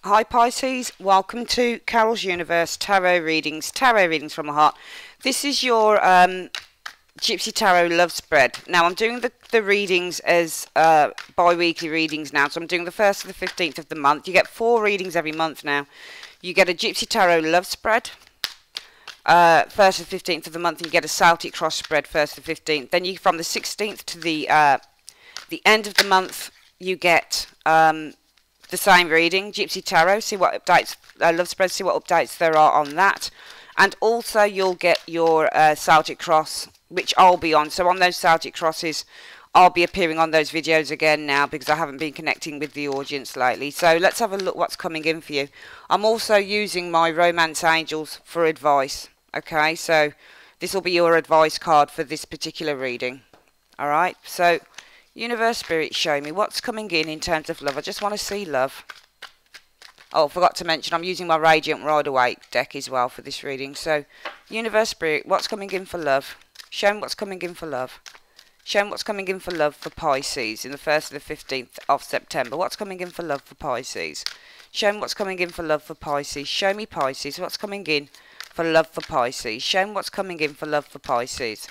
Hi Pisces, welcome to Carol's Universe Tarot Readings from my heart. This is your Gypsy Tarot love spread. Now I'm doing the readings as bi-weekly readings now, so I'm doing the 1st to the 15th of the month. You get 4 readings every month now. You get a Gypsy Tarot love spread, 1st to the 15th of the month, and you get a Celtic cross spread 1st to the 15th. Then you, from the 16th to the end of the month, you get the same reading, Gypsy Tarot, see what updates, love spread, see what updates there are on that. And also you'll get your Celtic Cross, which I'll be on. So on those Celtic Crosses, I'll be appearing on those videos again now because I haven't been connecting with the audience lately. So let's have a look what's coming in for you. I'm also using my Romance Angels for advice. Okay, so this will be your advice card for this particular reading. Alright, so Universe Spirit, show me what's coming in terms of love. I just want to see love. Oh, forgot to mention I'm using my Radiant Rider-Waite deck as well for this reading. So, Universe Spirit, what's coming in for love? Show me what's coming in for love. Show me what's coming in for love for Pisces in the 1st to the 15th of September. What's coming in for love for Pisces? Show me what's coming in for love for Pisces. Show me Pisces, what's coming in for love for Pisces. Show me what's coming in for love for Pisces.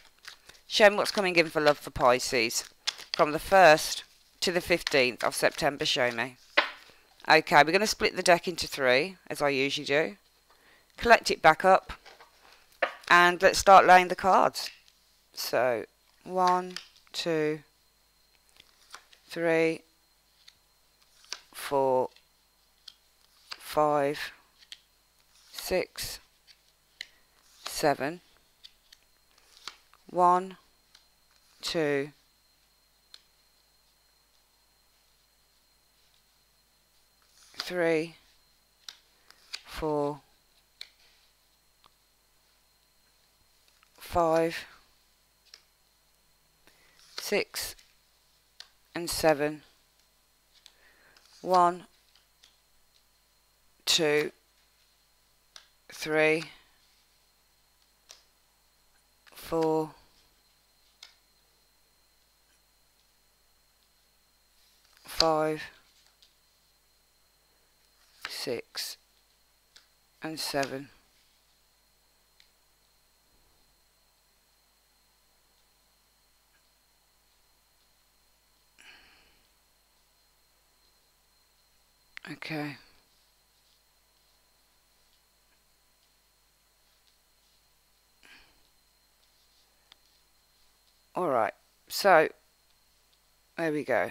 Show me what's coming in for love for Pisces. From the 1st to the 15th of September, show me. Okay, we're going to split the deck into 3, as I usually do. Collect it back up. And let's start laying the cards. So, 1, 2, 3, 4, 5, 6, 7. 1, 2, 3, 4, 5, 6, and 7. 1, 2, 3, 4, 5, 6, and 7. Okay. All right. So there we go.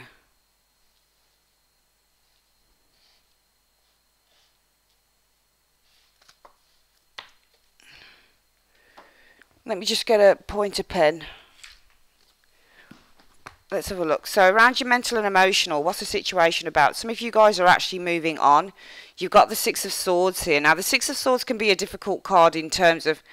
Let me just get a pointer pen. Let's have a look. So around your mental and emotional, what's the situation about? Some of you guys are actually moving on. You've got the Six of Swords here. Now the Six of Swords can be a difficult card in terms of,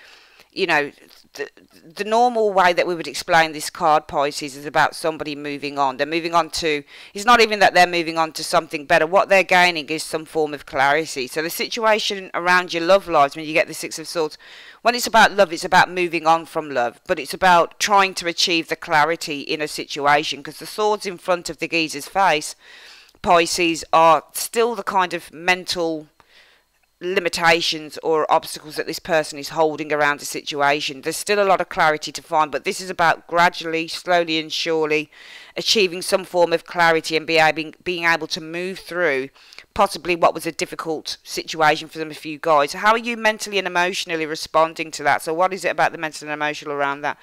you know, the normal way that we would explain this card, Pisces, is about somebody moving on. They're moving on to, it's not even that they're moving on to something better. What they're gaining is some form of clarity. So the situation around your love lives, when you get the Six of Swords, when it's about love, it's about moving on from love. But it's about trying to achieve the clarity in a situation. Because the swords in front of the geezer's face, Pisces, are still the kind of mental limitations or obstacles that this person is holding around a situation. There's still a lot of clarity to find, but this is about gradually, slowly and surely achieving some form of clarity and being able to move through possibly what was a difficult situation for some of you guys. How are you mentally and emotionally responding to that? So what is it about the mental and emotional around that?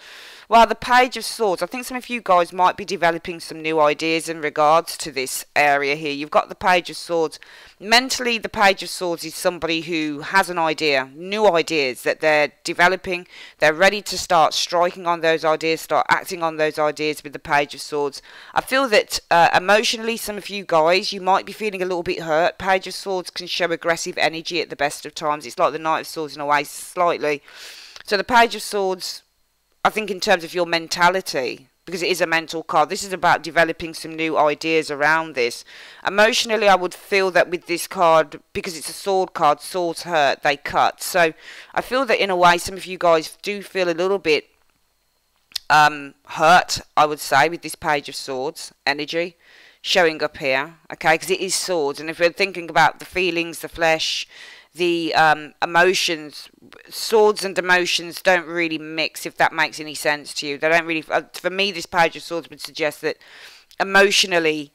Well, the Page of Swords, I think some of you guys might be developing some new ideas in regards to this area here. You've got the Page of Swords. Mentally, the Page of Swords is somebody who has an idea, new ideas that they're developing. They're ready to start striking on those ideas, start acting on those ideas with the Page of Swords. I feel that emotionally, some of you guys, you might be feeling a little bit hurt. Page of Swords can show aggressive energy at the best of times. It's like the Knight of Swords in a way, slightly. So the Page of Swords, I think in terms of your mentality, because it is a mental card, this is about developing some new ideas around this. Emotionally, I would feel that with this card, because it's a sword card, swords hurt, they cut. So I feel that in a way, some of you guys do feel a little bit hurt, I would say, with this Page of Swords energy. showing up here, okay, because it is swords. And if we're thinking about the feelings, the flesh, the emotions, swords and emotions don't really mix, if that makes any sense to you. They don't really, for me, this page of swords would suggest that emotionally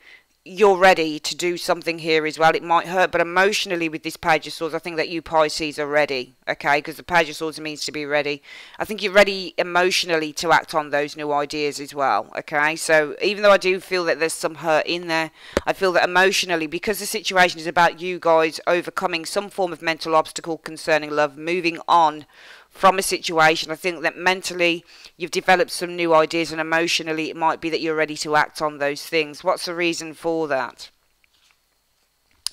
you're ready to do something here as well. It might hurt, but emotionally with this page of swords, I think that you Pisces are ready, okay, because the page of swords means to be ready. I think you're ready emotionally to act on those new ideas as well, okay. So even though I do feel that there's some hurt in there, I feel that emotionally, because the situation is about you guys overcoming some form of mental obstacle concerning love, moving on from a situation, I think that mentally you've developed some new ideas, and emotionally it might be that you're ready to act on those things. What's the reason for that?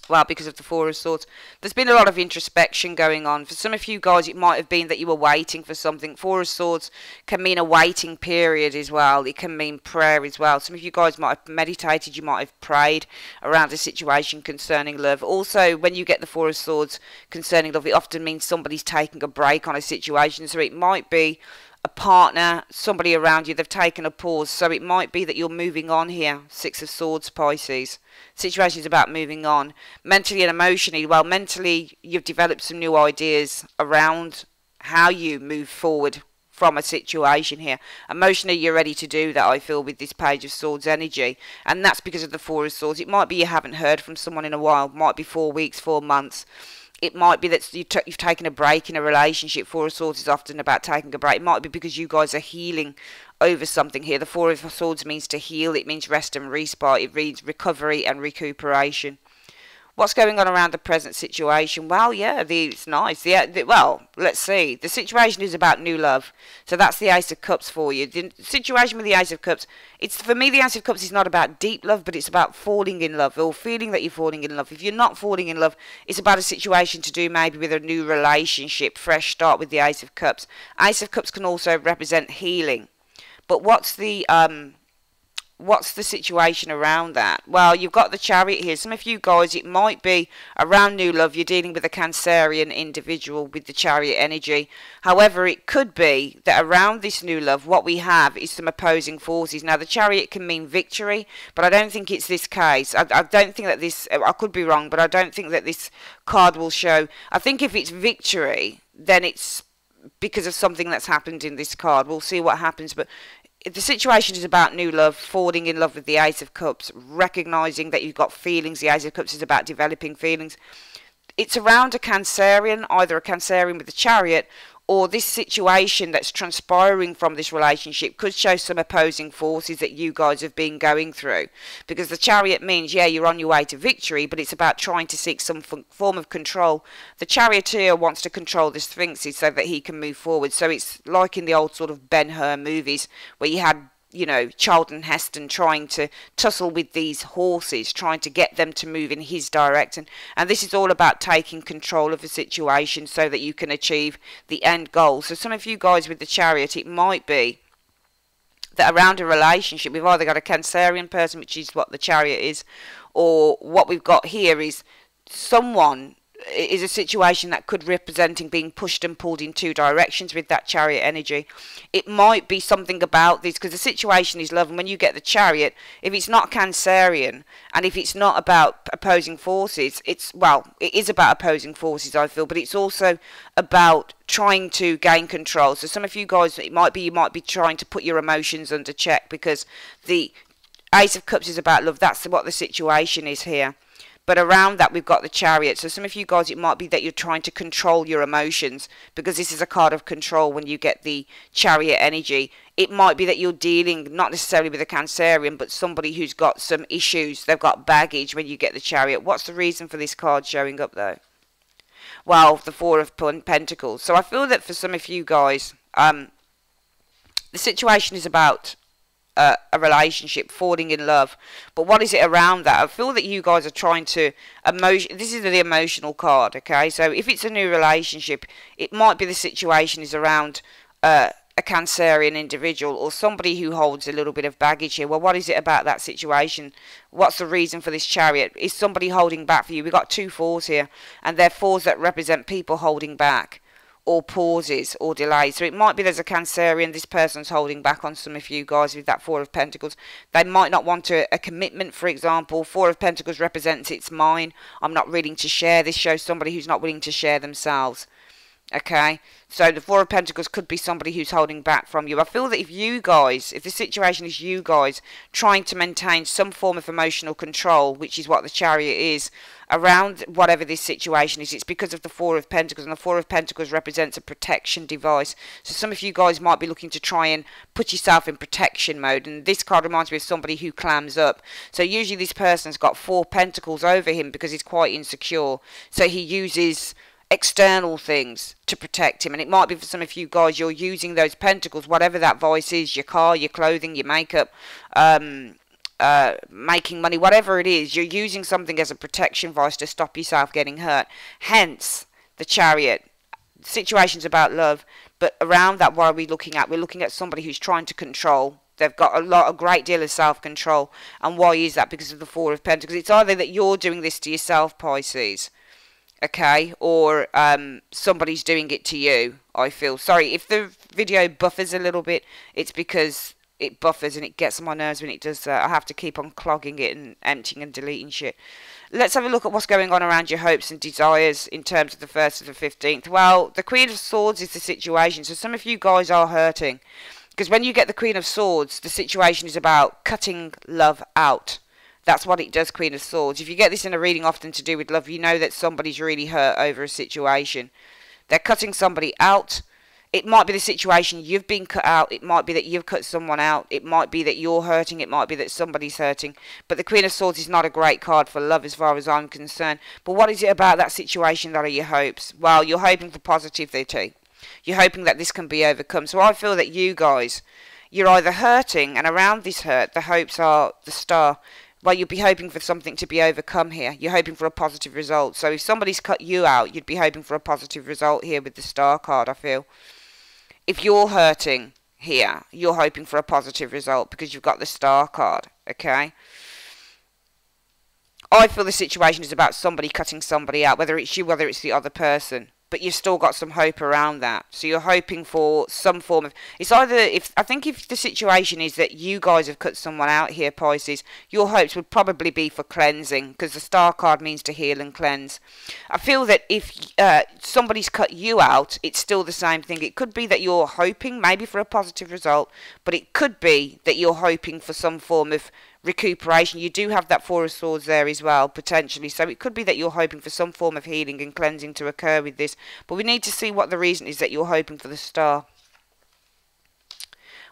Well, because of the Four of Swords. There's been a lot of introspection going on. For some of you guys, it might have been that you were waiting for something. Four of Swords can mean a waiting period as well. It can mean prayer as well. Some of you guys might have meditated. You might have prayed around a situation concerning love. Also, when you get the Four of Swords concerning love, it often means somebody's taking a break on a situation. So it might be a partner, somebody around you, they've taken a pause. So it might be that you're moving on here. Six of Swords, Pisces. Situation is about moving on. Mentally and emotionally, well, mentally you've developed some new ideas around how you move forward from a situation here. Emotionally, you're ready to do that, I feel, with this Page of Swords energy. And that's because of the Four of Swords. It might be you haven't heard from someone in a while. It might be 4 weeks, 4 months. It might be that you've taken a break in a relationship. Four of Swords is often about taking a break. It might be because you guys are healing over something here. The Four of Swords means to heal. It means rest and respite. It means recovery and recuperation. What's going on around the present situation? Well, yeah, it's nice. Well, let's see. The situation is about new love. So that's the Ace of Cups for you. The situation with the Ace of Cups, for me, the Ace of Cups is not about deep love, but it's about falling in love or feeling that you're falling in love. If you're not falling in love, it's about a situation to do maybe with a new relationship, fresh start with the Ace of Cups. Ace of Cups can also represent healing. But what's the situation around that? Well, you've got the Chariot here. Some of you guys, it might be around new love. You're dealing with a Cancerian individual with the Chariot energy. However, it could be that around this new love, what we have is some opposing forces. Now, the Chariot can mean victory, but I don't think it's this case. I don't think that this, I could be wrong, but I don't think that this card will show. I think if it's victory, then it's because of something that's happened in this card. We'll see what happens, but the situation is about new love, falling in love with the Ace of Cups, recognising that you've got feelings. The Ace of Cups is about developing feelings. It's around a Cancerian, either a Cancerian with the Chariot, or this situation that's transpiring from this relationship could show some opposing forces that you guys have been going through. Because the Chariot means, yeah, you're on your way to victory, but it's about trying to seek some form of control. The Charioteer wants to control the Sphinxes so that he can move forward. So it's like in the old sort of Ben-Hur movies where you had, you know, Charlton Heston trying to tussle with these horses, trying to get them to move in his direction. And this is all about taking control of the situation so that you can achieve the end goal. So some of you guys with the Chariot, it might be that around a relationship, we've either got a Cancerian person, which is what the Chariot is, or what we've got here is someone is a situation that could representing being pushed and pulled in 2 directions with that Chariot energy. It might be something about this, because the situation is love, and when you get the Chariot, if it's not Cancerian and if it's not about opposing forces, it is about opposing forces, I feel, but it's also about trying to gain control. So some of you guys, you might be trying to put your emotions under check, because the Ace of Cups is about love. That's what the situation is here. But around that, we've got the Chariot. So some of you guys, it might be that you're trying to control your emotions, because this is a card of control when you get the Chariot energy. It might be that you're dealing not necessarily with a Cancerian, but somebody who's got some issues. They've got baggage when you get the Chariot. What's the reason for this card showing up, though? Well, the Four of Pentacles. So I feel that for some of you guys, the situation is about a relationship, falling in love. But what is it around that? I feel that you guys are trying to this is the emotional card, okay? So if it's a new relationship, it might be the situation is around a Cancerian individual or somebody who holds a little bit of baggage here. Well, what is it about that situation? What's the reason for this Chariot? Is somebody holding back for you? We've got 2 fours here, and they're fours that represent people holding back, or pauses or delays. So it might be there's a Cancerian, this person's holding back on some of you guys with that Four of Pentacles. They might not want a commitment, for example. Four of Pentacles represents it's mine. I'm not willing to share. This shows somebody who's not willing to share themselves. Okay, so the Four of Pentacles could be somebody who's holding back from you. I feel that if you guys, if the situation is you guys trying to maintain some form of emotional control, which is what the Chariot is, around whatever this situation is, it's because of the Four of Pentacles, and the Four of Pentacles represents a protection device. So some of you guys might be looking to try and put yourself in protection mode, and this card reminds me of somebody who clams up. So usually this person's got Four Pentacles over him because he's quite insecure, so he uses external things to protect him. And it might be for some of you guys, you're using those pentacles, whatever that vice is, your car, your clothing, your makeup, making money, whatever it is, you're using something as a protection vice to stop yourself getting hurt. Hence the Chariot. Situations about love, but around that, what are we looking at? We're looking at somebody who's trying to control. They've got a great deal of self-control. And why is that? Because of the Four of Pentacles. It's either that you're doing this to yourself, Pisces, okay, or somebody's doing it to you, I feel. Sorry, if the video buffers a little bit, it's because it buffers and it gets on my nerves when it does that. I have to keep on clogging it and emptying and deleting shit. Let's have a look at what's going on around your hopes and desires in terms of the 1st to the 15th. Well, the Queen of Swords is the situation, so some of you guys are hurting. Because when you get the Queen of Swords, the situation is about cutting love out. That's what it does, Queen of Swords. If you get this in a reading often to do with love, you know that somebody's really hurt over a situation. They're cutting somebody out. It might be the situation you've been cut out. It might be that you've cut someone out. It might be that you're hurting. It might be that somebody's hurting. But the Queen of Swords is not a great card for love as far as I'm concerned. But what is it about that situation that are your hopes? Well, you're hoping for positivity. You're hoping that this can be overcome. So I feel that you guys, you're either hurting, and around this hurt, the hopes are the Star. Well, you'd be hoping for something to be overcome here. You're hoping for a positive result. So if somebody's cut you out, you'd be hoping for a positive result here with the Star card, I feel. If you're hurting here, you're hoping for a positive result because you've got the Star card, okay? I feel the situation is about somebody cutting somebody out, whether it's you, whether it's the other person. But you've still got some hope around that. So you're hoping for some form of... It's either... I think if the situation is that you guys have cut someone out here, Pisces, your hopes would probably be for cleansing, because the Star card means to heal and cleanse. I feel that if somebody's cut you out, it's still the same thing. It could be that you're hoping maybe for a positive result, but it could be that you're hoping for some form of recuperation. You do have that Four of Swords there as well, potentially, so it could be that you're hoping for some form of healing and cleansing to occur with this, but we need to see what the reason is that you're hoping for the Star.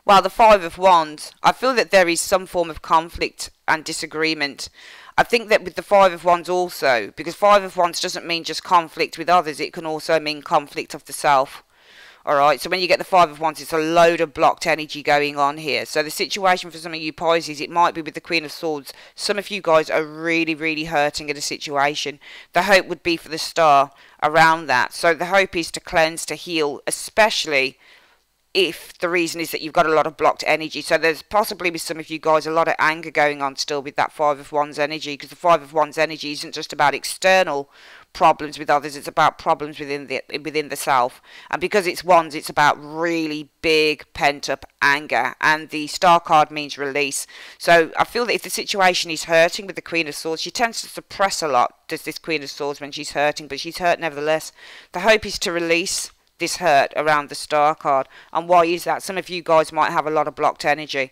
Well, the Five of Wands, I feel that there is some form of conflict and disagreement. I think that with the Five of Wands also, because Five of Wands doesn't mean just conflict with others, it can also mean conflict of the self. Alright, so when you get the Five of Wands, it's a load of blocked energy going on here. So the situation for some of you Pisces, it might be with the Queen of Swords. Some of you guys are really, really hurting at a situation. The hope would be for the Star around that. So the hope is to cleanse, to heal, especially if the reason is that you've got a lot of blocked energy. So there's possibly with some of you guys a lot of anger going on still with that Five of Wands energy, because the Five of Wands energy isn't just about external problems with others, it's about problems within the self. And because it's Wands, it's about really big pent up anger, and the Star card means release. So I feel that if the situation is hurting with the Queen of Swords, she tends to suppress a lot, does this Queen of Swords, when she's hurting, but she's hurt nevertheless. The hope is to release this hurt around the Star card. And why is that? Some of you guys might have a lot of blocked energy,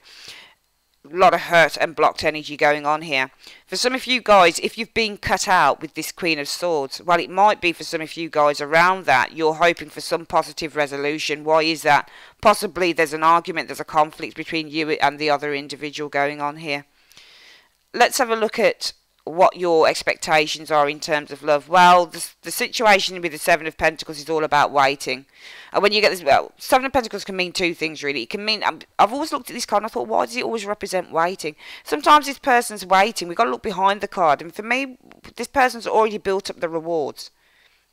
a lot of hurt and blocked energy going on here. For some of you guys, if you've been cut out with this Queen of Swords, well, it might be for some of you guys around that you're hoping for some positive resolution. Why is that? Possibly there's an argument, there's a conflict between you and the other individual going on here. Let's have a look at what your expectations are in terms of love. Well, the situation with the Seven of Pentacles is all about waiting. And when you get this, well, Seven of Pentacles can mean two things really. It can mean, I've always looked at this card and I thought, why does it always represent waiting? Sometimes this person's waiting. We've got to look behind the card. And for me, this person's already built up the rewards.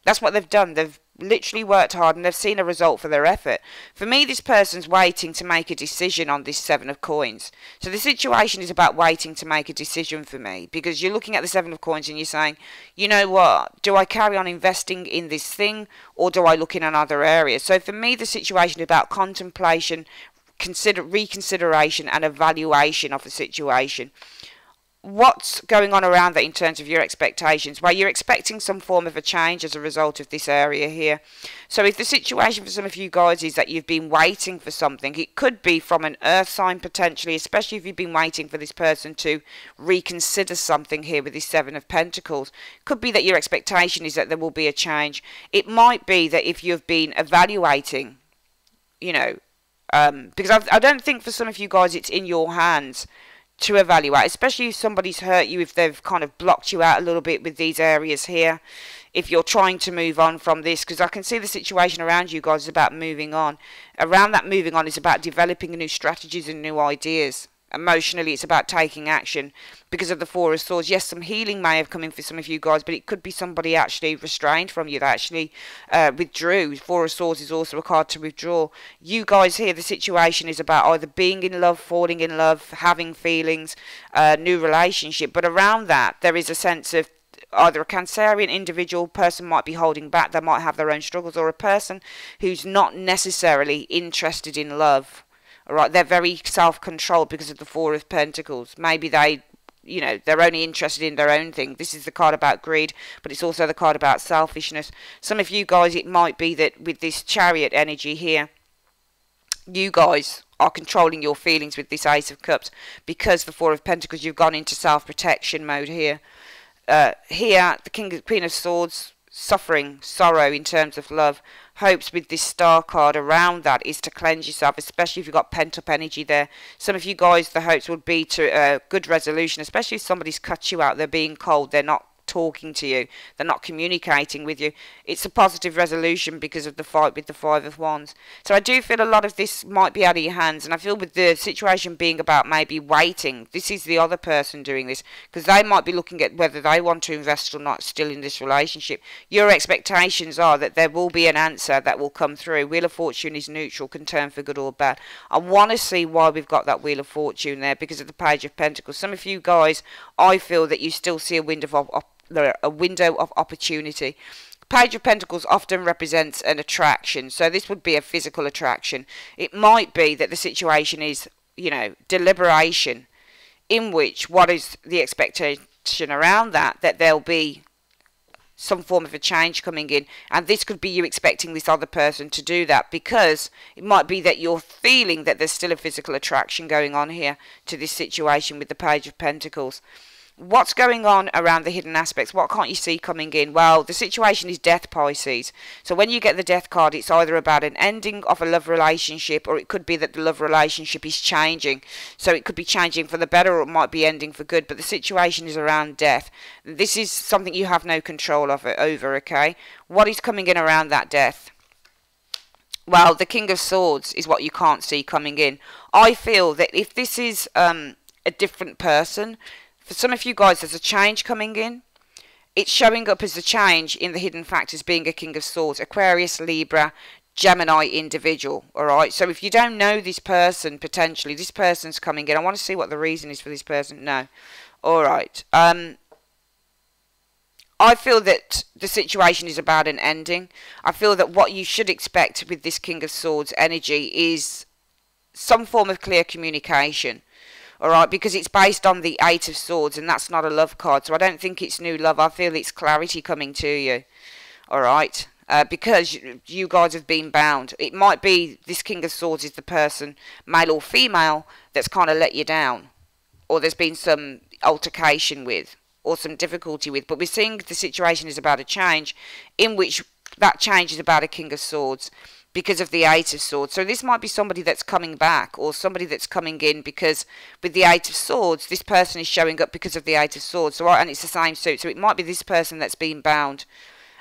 That's what they've done. They've literally worked hard and they've seen a result for their effort. For me, this person's waiting to make a decision on this Seven of Coins. So the situation is about waiting to make a decision for me, because you're looking at the Seven of Coins and you're saying, you know what, do I carry on investing in this thing, or do I look in another area? So for me, the situation is about contemplation, reconsideration and evaluation of the situation. What's going on around that in terms of your expectations? Well, you're expecting some form of a change as a result of this area here. So if the situation for some of you guys is that you've been waiting for something, it could be from an earth sign potentially, especially if you've been waiting for this person to reconsider something here with this Seven of Pentacles. Could be that your expectation is that there will be a change. It might be that if you've been evaluating, you know, because I don't think for some of you guys it's in your hands to evaluate, especially if somebody's hurt you, if they've kind of blocked you out a little bit with these areas here, if you're trying to move on from this, because I can see the situation around you guys is about moving on. Around that moving on is about developing new strategies and new ideas. Emotionally, it's about taking action because of the Four of Swords. Yes, some healing may have come in for some of you guys, but it could be somebody actually restrained from you, that actually withdrew. Four of Swords is also a card to withdraw. You guys here, the situation is about either being in love, falling in love, having feelings, new relationship. But around that, there is a sense of either a Cancerian individual person might be holding back, they might have their own struggles, or a person who's not necessarily interested in love. Alright, they're very self-controlled because of the Four of Pentacles. Maybe they, you know, they're only interested in their own thing. This is the card about greed, but it's also the card about selfishness. Some of you guys, it might be that with this Chariot energy here, you guys are controlling your feelings with this Ace of Cups, because the Four of Pentacles, you've gone into self-protection mode here. Here, the Queen of Swords, suffering, sorrow in terms of love. Hopes with this Star card around that is to cleanse yourself, especially if you've got pent-up energy there. Some of you guys, the hopes would be to a good resolution, especially if somebody's cut you out, they're being cold, they're not talking to you, they're not communicating with you. It's a positive resolution because of the fight with the Five of Wands. So I do feel a lot of this might be out of your hands, and I feel with the situation being about maybe waiting, this is the other person doing this, because they might be looking at whether they want to invest or not still in this relationship. Your expectations are that there will be an answer that will come through. Wheel of Fortune is neutral, can turn for good or bad. I want to see why we've got that Wheel of Fortune there, because of the Page of Pentacles. Some of you guys, I feel that you still see a window of opportunity. Page of Pentacles often represents an attraction, so this would be a physical attraction. It might be that the situation is, you know, deliberation, in which what is the expectation around that there'll be some form of a change coming in, and this could be you expecting this other person to do that, because it might be that you're feeling that there's still a physical attraction going on here to this situation with the Page of Pentacles. What's going on around the hidden aspects? What can't you see coming in? Well, the situation is death, Pisces. So when you get the death card, it's either about an ending of a love relationship, or it could be that the love relationship is changing. So it could be changing for the better, or it might be ending for good. But the situation is around death. This is something you have no control over, okay? What is coming in around that death? Well, the King of Swords is what you can't see coming in. I feel that if this is a different person, for some of you guys, there's a change coming in. It's showing up as a change in the hidden factors being a King of Swords, Aquarius, Libra, Gemini individual. Alright, so if you don't know this person, potentially, this person's coming in. I want to see what the reason is for this person. No. Alright. I feel that the situation is about an ending. I feel that what you should expect with this King of Swords energy is some form of clear communication. Alright, because it's based on the Eight of Swords, and that's not a love card, so I don't think it's new love. I feel it's clarity coming to you. Alright, because you guys have been bound. It might be this King of Swords is the person, male or female, that's kind of let you down, or there's been some altercation with, or some difficulty with. But we're seeing the situation is about a change, in which that change is about a King of Swords, because of the Eight of Swords. So this might be somebody that's coming back, or somebody that's coming in, because with the Eight of Swords, this person is showing up because of the Eight of Swords. So, and it's the same suit. So it might be this person that's been bound.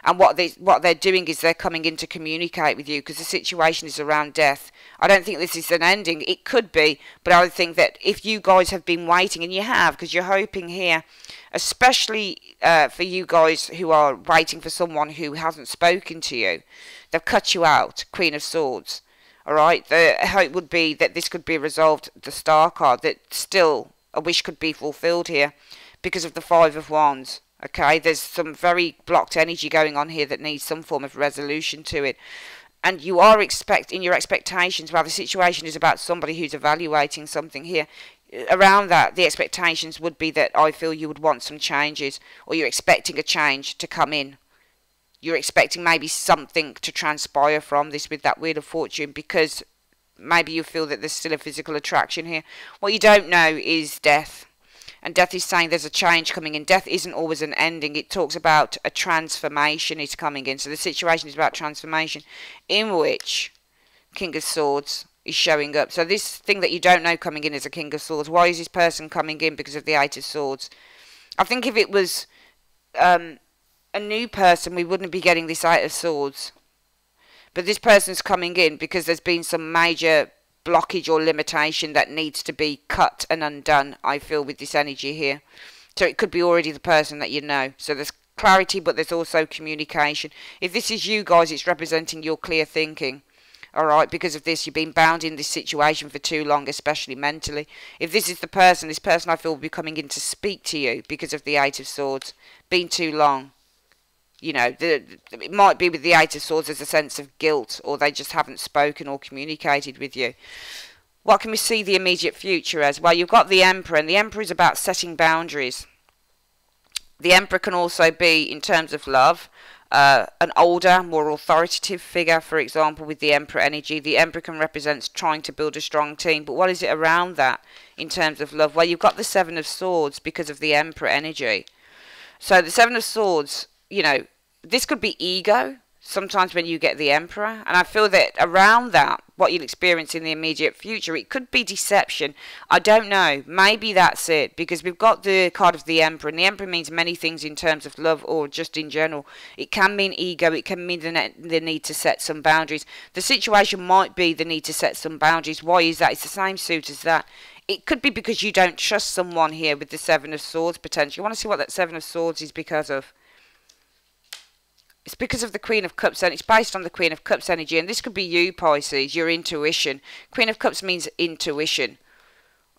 And what they're doing is they're coming in to communicate with you because the situation is around death. I don't think this is an ending. It could be, but I would think that if you guys have been waiting, and you have, because you're hoping here, especially for you guys who are waiting for someone who hasn't spoken to you, they've cut you out, Queen of Swords. All right, the hope would be that this could be resolved, the Star card, that still a wish could be fulfilled here because of the Five of Wands. Okay, there's some very blocked energy going on here that needs some form of resolution to it. And you are in your expectations, well, the situation is about somebody who's evaluating something here. Around that, the expectations would be that I feel you would want some changes, or you're expecting a change to come in. You're expecting maybe something to transpire from this with that Wheel of Fortune, because maybe you feel that there's still a physical attraction here. What you don't know is death. And death is saying there's a change coming in. Death isn't always an ending. It talks about a transformation is coming in. So the situation is about transformation, in which King of Swords is showing up. So this thing that you don't know coming in is a King of Swords. Why is this person coming in? Because of the Eight of Swords. I think if it was a new person, we wouldn't be getting this Eight of Swords. But this person's coming in because there's been some major blockage or limitation that needs to be cut and undone, I feel, with this energy here. So it could be already the person that you know. So there's clarity, but there's also communication. If this is you guys, it's representing your clear thinking. Alright, because of this, you've been bound in this situation for too long, especially mentally. If this is the person, this person I feel will be coming in to speak to you because of the Eight of Swords. Been too long. You know, it might be with the Eight of Swords there's a sense of guilt, or they just haven't spoken or communicated with you. What can we see the immediate future as? Well, you've got the Emperor, and the Emperor is about setting boundaries. The Emperor can also be, in terms of love, an older, more authoritative figure, for example, with the Emperor energy. The Emperor can represent trying to build a strong team, but what is it around that in terms of love? Well, you've got the Seven of Swords because of the Emperor energy. So the Seven of Swords, you know, this could be ego sometimes when you get the Emperor, and I feel that around that, what you'll experience in the immediate future, it could be deception. I don't know, maybe that's it, because we've got the card of the Emperor, and the Emperor means many things in terms of love or just in general. It can mean ego, it can mean the need to set some boundaries. The situation might be the need to set some boundaries. Why is that? It's the same suit as that. It could be because you don't trust someone here with the Seven of Swords potentially. You want to see what that Seven of Swords is because of? It's because of the Queen of Cups, and it's based on the Queen of Cups energy, and this could be you, Pisces, your intuition. Queen of Cups means intuition,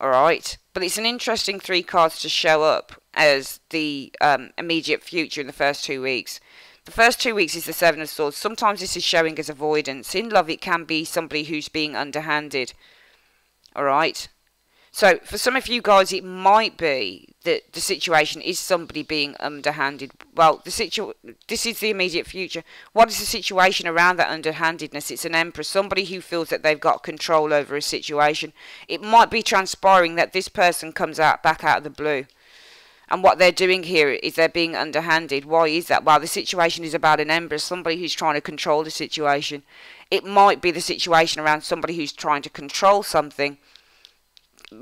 alright? But it's an interesting three cards to show up as the immediate future in the first 2 weeks. The first 2 weeks is the Seven of Swords. Sometimes this is showing as avoidance. In love, it can be somebody who's being underhanded, alright? So, for some of you guys, it might be that the situation is somebody being underhanded. Well, this is the immediate future. What is the situation around that underhandedness? It's an Emperor, somebody who feels that they've got control over a situation. It might be transpiring that this person comes back out of the blue. And what they're doing here is they're being underhanded. Why is that? Well, the situation is about an Emperor, somebody who's trying to control the situation. It might be the situation around somebody who's trying to control something.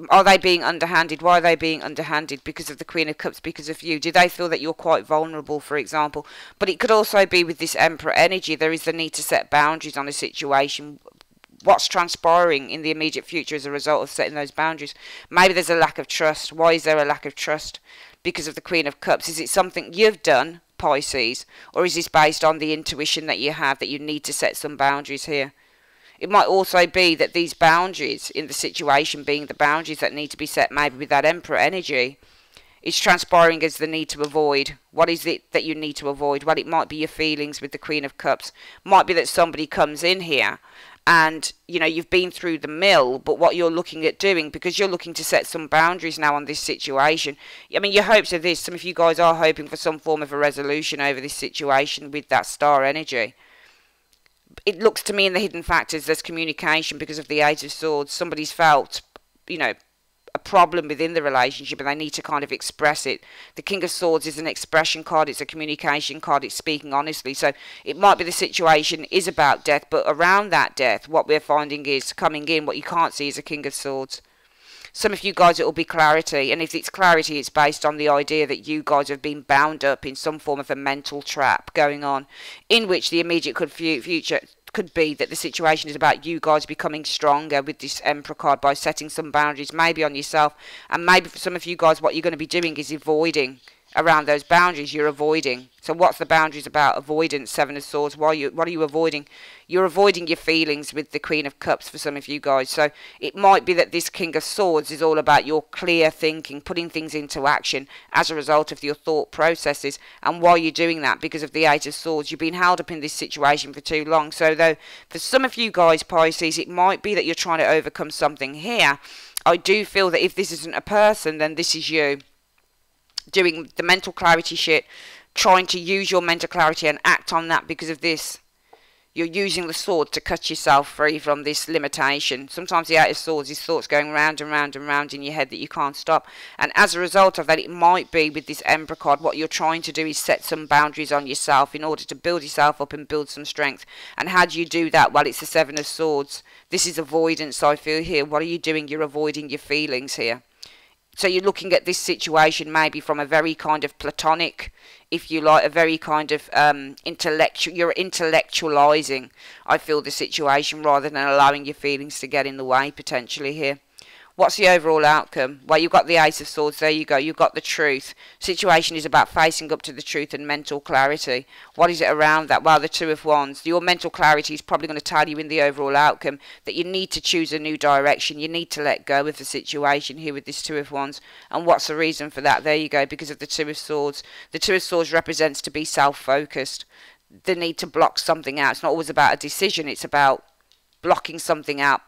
Are they being underhanded? Why are they being underhanded? Because of the Queen of Cups, because of you. Do they feel that you're quite vulnerable, for example? But it could also be with this Emperor energy. There is the need to set boundaries on a situation. What's transpiring in the immediate future as a result of setting those boundaries? Maybe there's a lack of trust. Why is there a lack of trust? Because of the Queen of Cups. Is it something you've done, Pisces? Or is this based on the intuition that you have that you need to set some boundaries here? It might also be that these boundaries in the situation being the boundaries that need to be set maybe with that Emperor energy is transpiring as the need to avoid. What is it that you need to avoid? Well, it might be your feelings with the Queen of Cups. Might be that somebody comes in here and, you know, you've been through the mill, but what you're looking at doing, because you're looking to set some boundaries now on this situation. I mean, your hopes are this. Some of you guys are hoping for some form of a resolution over this situation with that star energy. It looks to me in the hidden factors there's communication because of the Eight of Swords. Somebody's felt, you know, a problem within the relationship and they need to kind of express it. The King of Swords is an expression card, it's a communication card, it's speaking honestly. So it might be the situation is about death, but around that death, what we're finding is coming in, what you can't see is a King of Swords. Some of you guys, it will be clarity. And if it's clarity, it's based on the idea that you guys have been bound up in some form of a mental trap going on, in which the immediate future could be that the situation is about you guys becoming stronger with this Emperor card by setting some boundaries, maybe on yourself. And maybe for some of you guys, what you're going to be doing is avoiding around those boundaries. You're avoiding. So what's the boundaries about? Avoidance, Seven of Swords. What are you avoiding? You're avoiding your feelings with the Queen of Cups for some of you guys. So it might be that this King of Swords is all about your clear thinking, putting things into action as a result of your thought processes. And while you're doing that, because of the Eight of Swords, you've been held up in this situation for too long. So though for some of you guys, Pisces, it might be that you're trying to overcome something here. I do feel that if this isn't a person, then this is you doing the mental clarity shit, trying to use your mental clarity and act on that. Because of this, you're using the sword to cut yourself free from this limitation. Sometimes the Eight of Swords is thoughts going round and round and round in your head that you can't stop. And as a result of that, it might be with this Emperor card, what you're trying to do is set some boundaries on yourself in order to build yourself up and build some strength. And how do you do that? Well, it's the Seven of Swords. This is avoidance, I feel here. What are you doing? You're avoiding your feelings here. So you're looking at this situation maybe from a very kind of platonic, if you like, a very kind of intellectual, you're intellectualizing, I feel, the situation rather than allowing your feelings to get in the way potentially here. What's the overall outcome? Well, you've got the Ace of Swords, there you go, you've got the truth. Situation is about facing up to the truth and mental clarity. What is it around that? Well, the Two of Wands. Your mental clarity is probably going to tell you in the overall outcome that you need to choose a new direction. You need to let go of the situation here with this Two of Wands. And what's the reason for that? There you go, because of the Two of Swords. The Two of Swords represents to be self-focused. The need to block something out. It's not always about a decision, it's about blocking something out,